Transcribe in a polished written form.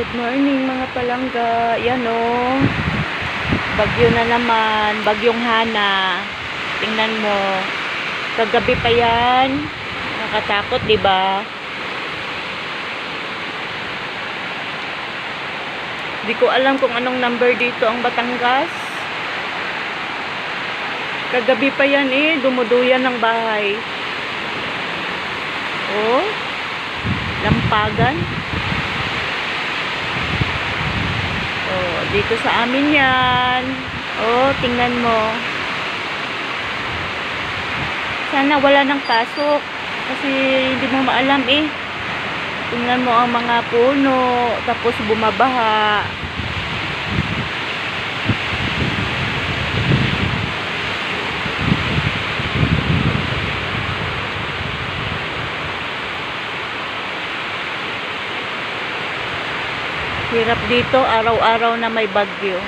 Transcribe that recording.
Good morning mga palangga. Yan o. Bagyo na naman. Bagyong Hana. Tingnan mo. Kagabi pa yan. Nakakatakot, diba? Di ko alam kung anong number dito ang Batangas. Kagabi pa yan eh. Dumuduyan ng bahay. Oh. Lampagan. Oh, dito sa amin yan. Oh, tingnan mo. Sana wala nang pasok. Kasi hindi mo maalam eh. Tingnan mo ang mga puno. Tapos bumabaha. Hirap dito, araw-araw na may bagyo.